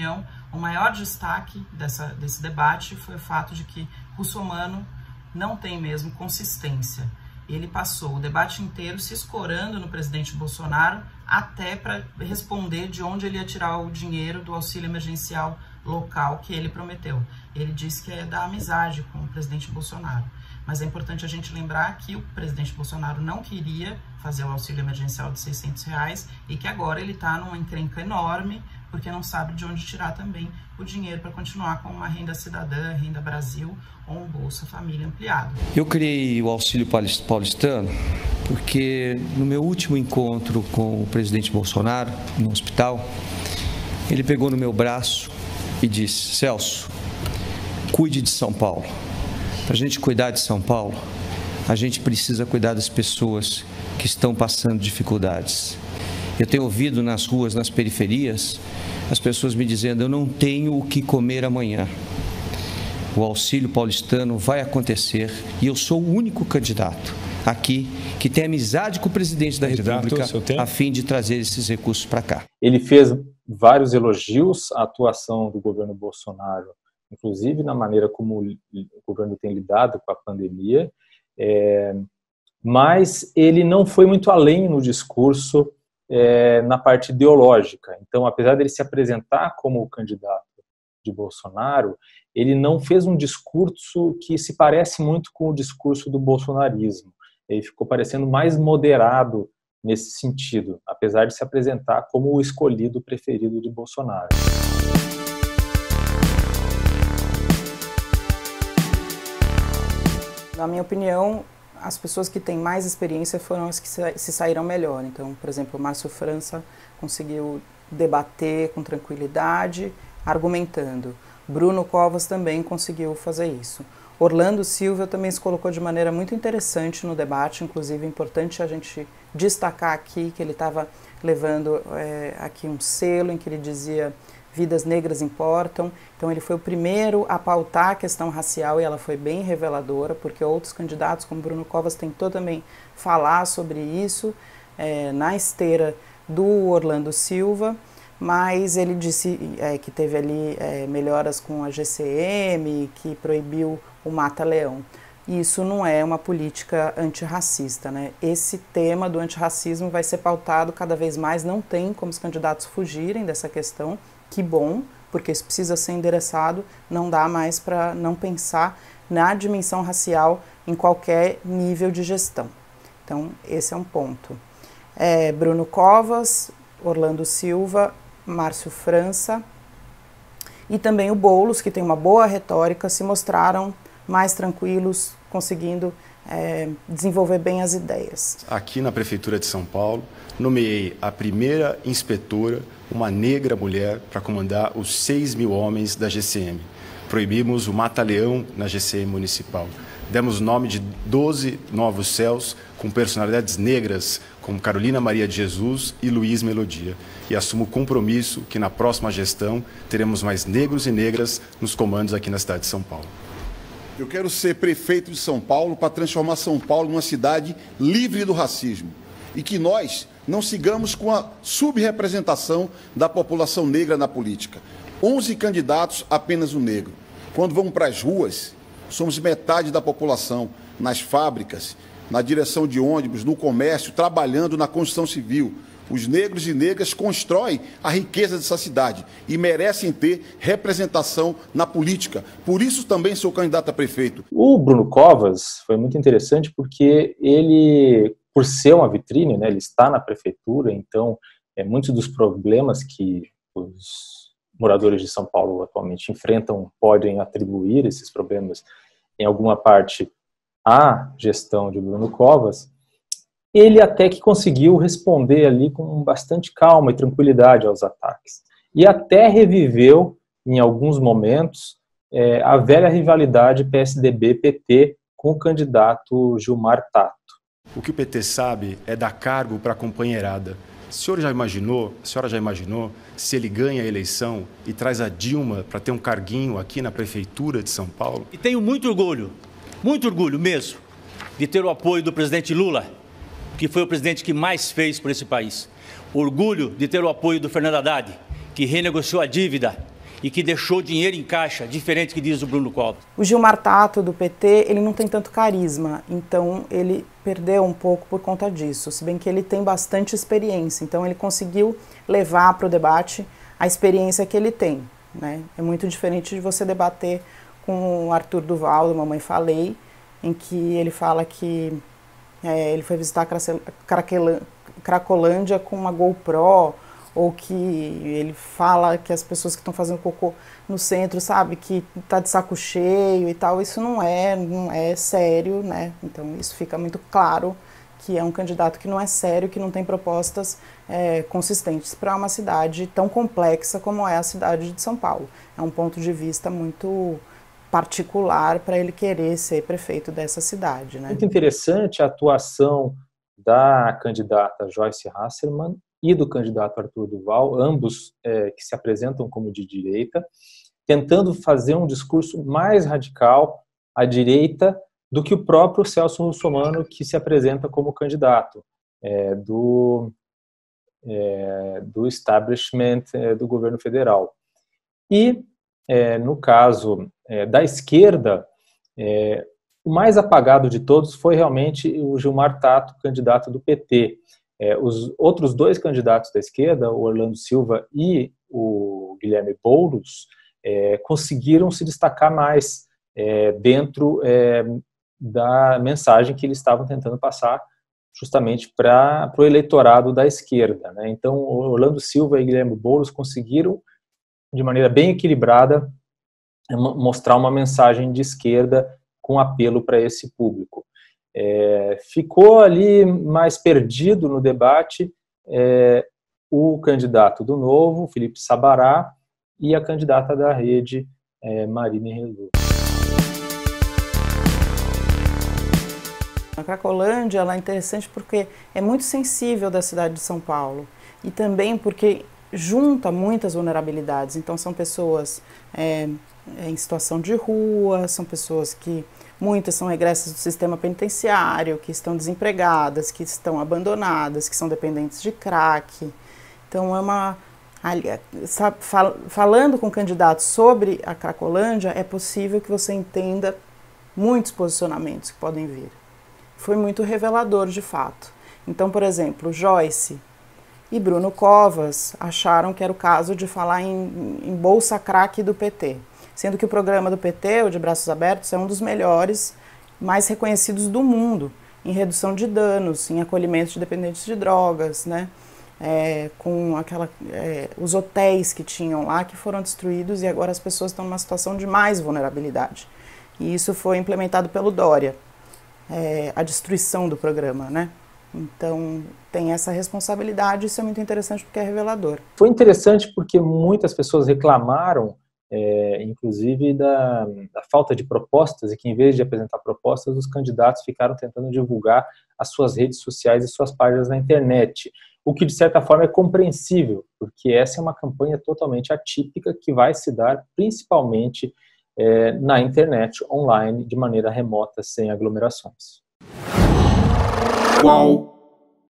opinião, o maior destaque desse debate foi o fato de que Russomano não tem mesmo consistência. Ele passou o debate inteiro se escorando no presidente Bolsonaro até para responder de onde ele ia tirar o dinheiro do auxílio emergencial local que ele prometeu. Ele disse que é da amizade com o presidente Bolsonaro. Mas é importante a gente lembrar que o presidente Bolsonaro não queria fazer o auxílio emergencial de R$600 e que agora ele está numa encrenca enorme porque não sabe de onde tirar também o dinheiro para continuar com uma renda cidadã, renda Brasil ou um Bolsa Família ampliado. Eu criei o auxílio paulistano porque no meu último encontro com o presidente Bolsonaro no hospital, ele pegou no meu braço e disse: Celso, cuide de São Paulo. Para a gente cuidar de São Paulo, a gente precisa cuidar das pessoas que estão passando dificuldades. Eu tenho ouvido nas ruas, nas periferias, as pessoas me dizendo: eu não tenho o que comer amanhã. O auxílio paulistano vai acontecer e eu sou o único candidato aqui que tem amizade com o presidente da República a fim de trazer esses recursos para cá. Ele fez vários elogios à atuação do governo Bolsonaro, inclusive na maneira como o governo tem lidado com a pandemia, mas ele não foi muito além no discurso na parte ideológica. Então, apesar dele se apresentar como o candidato de Bolsonaro, ele não fez um discurso que se parece muito com o discurso do bolsonarismo. Ele ficou parecendo mais moderado nesse sentido, apesar de se apresentar como o escolhido preferido de Bolsonaro. Na minha opinião, as pessoas que têm mais experiência foram as que se saíram melhor. Então, por exemplo, o Márcio França conseguiu debater com tranquilidade, argumentando. Bruno Covas também conseguiu fazer isso. Orlando Silva também se colocou de maneira muito interessante no debate, inclusive é importante a gente destacar aqui que ele estava levando aqui um selo em que ele dizia vidas negras importam. Então ele foi o primeiro a pautar a questão racial e ela foi bem reveladora, porque outros candidatos, como Bruno Covas, tentou também falar sobre isso na esteira do Orlando Silva, mas ele disse que teve ali melhoras com a GCM, que proibiu o mata-leão. Isso não é uma política antirracista, né? Esse tema do antirracismo vai ser pautado cada vez mais, não tem como os candidatos fugirem dessa questão. Que bom, porque isso precisa ser endereçado, não dá mais para não pensar na dimensão racial em qualquer nível de gestão. Então, esse é um ponto. Bruno Covas, Orlando Silva, Márcio França e também o Boulos, que tem uma boa retórica, se mostraram mais tranquilos, conseguindo desenvolver bem as ideias. Aqui na Prefeitura de São Paulo, nomeei a primeira inspetora, uma negra mulher, para comandar os 6.000 homens da GCM. Proibimos o mata-leão na GCM municipal. Demos o nome de 12 novos céus com personalidades negras, como Carolina Maria de Jesus e Luiz Melodia. E assumo o compromisso que na próxima gestão teremos mais negros e negras nos comandos aqui na cidade de São Paulo. Eu quero ser prefeito de São Paulo para transformar São Paulo numa cidade livre do racismo e que nós não sigamos com a subrepresentação da população negra na política. 11 candidatos, apenas um negro. Quando vamos para as ruas, somos metade da população, nas fábricas, na direção de ônibus, no comércio, trabalhando na construção civil. Os negros e negras constroem a riqueza dessa cidade e merecem ter representação na política. Por isso também sou candidato a prefeito. O Bruno Covas foi muito interessante porque ele, por ser uma vitrine, né, ele está na prefeitura, então muitos dos problemas que os moradores de São Paulo atualmente enfrentam podem atribuir esses problemas em alguma parte à gestão de Bruno Covas. Ele até que conseguiu responder ali com bastante calma e tranquilidade aos ataques. E até reviveu, em alguns momentos, a velha rivalidade PSDB-PT com o candidato Gilmar Tato. O que o PT sabe é dar cargo para a companheirada. A senhora já imaginou se ele ganha a eleição e traz a Dilma para ter um carguinho aqui na Prefeitura de São Paulo? E tenho muito orgulho mesmo, de ter o apoio do presidente Lula, que foi o presidente que mais fez por esse país. Orgulho de ter o apoio do Fernando Haddad, que renegociou a dívida e que deixou dinheiro em caixa, diferente do que diz o Bruno Covas. O Gilmar Tato, do PT, ele não tem tanto carisma, então ele perdeu um pouco por conta disso, se bem que ele tem bastante experiência, então ele conseguiu levar para o debate a experiência que ele tem, né? É muito diferente de você debater com o Arthur Duval, do Mamãe Falei, em que ele fala que ele foi visitar Cracolândia com uma GoPro, ou que ele fala que as pessoas que estão fazendo cocô no centro, sabe, que tá de saco cheio e tal, isso não é sério, né? Então isso fica muito claro que é um candidato que não é sério, que não tem propostas consistentes para uma cidade tão complexa como é a cidade de São Paulo. É um ponto de vista muito particular para ele querer ser prefeito dessa cidade, né? Muito interessante a atuação da candidata Joyce Hasselmann e do candidato Arthur Duval, ambos que se apresentam como de direita, tentando fazer um discurso mais radical à direita do que o próprio Celso Russomano, que se apresenta como candidato do establishment do governo federal. E, no caso da esquerda, o mais apagado de todos foi realmente o Gilmar Tato, candidato do PT. Os outros dois candidatos da esquerda, o Orlando Silva e o Guilherme Boulos, conseguiram se destacar mais dentro da mensagem que eles estavam tentando passar justamente para o eleitorado da esquerda, né? Então, o Orlando Silva e Guilherme Boulos conseguiram, de maneira bem equilibrada, mostrar uma mensagem de esquerda com apelo para esse público. Ficou ali mais perdido no debate o candidato do Novo, Felipe Sabará, e a candidata da Rede, Marine Helú. A Cracolândia ela é interessante porque é muito sensível da cidade de São Paulo e também porque junta muitas vulnerabilidades. Então são pessoas em situação de rua, são pessoas que muitas são regressas do sistema penitenciário, que estão desempregadas, que estão abandonadas, que são dependentes de crack. Então falando com candidatos sobre a Cracolândia, é possível que você entenda muitos posicionamentos que podem vir. Foi muito revelador, de fato. Então, por exemplo, Joyce e Bruno Covas acharam que era o caso de falar em Bolsa Crack do PT, sendo que o programa do PT, o de Braços Abertos, é um dos melhores, mais reconhecidos do mundo, em redução de danos, em acolhimento de dependentes de drogas, né? Com os hotéis que tinham lá, que foram destruídos e agora as pessoas estão numa situação de mais vulnerabilidade. E isso foi implementado pelo Dória, a destruição do programa, né? Então, tem essa responsabilidade, isso é muito interessante porque é revelador. Foi interessante porque muitas pessoas reclamaram, inclusive, da falta de propostas, e que em vez de apresentar propostas, os candidatos ficaram tentando divulgar as suas redes sociais e suas páginas na internet, o que, de certa forma, é compreensível, porque essa é uma campanha totalmente atípica que vai se dar principalmente na internet, online, de maneira remota, sem aglomerações. Qual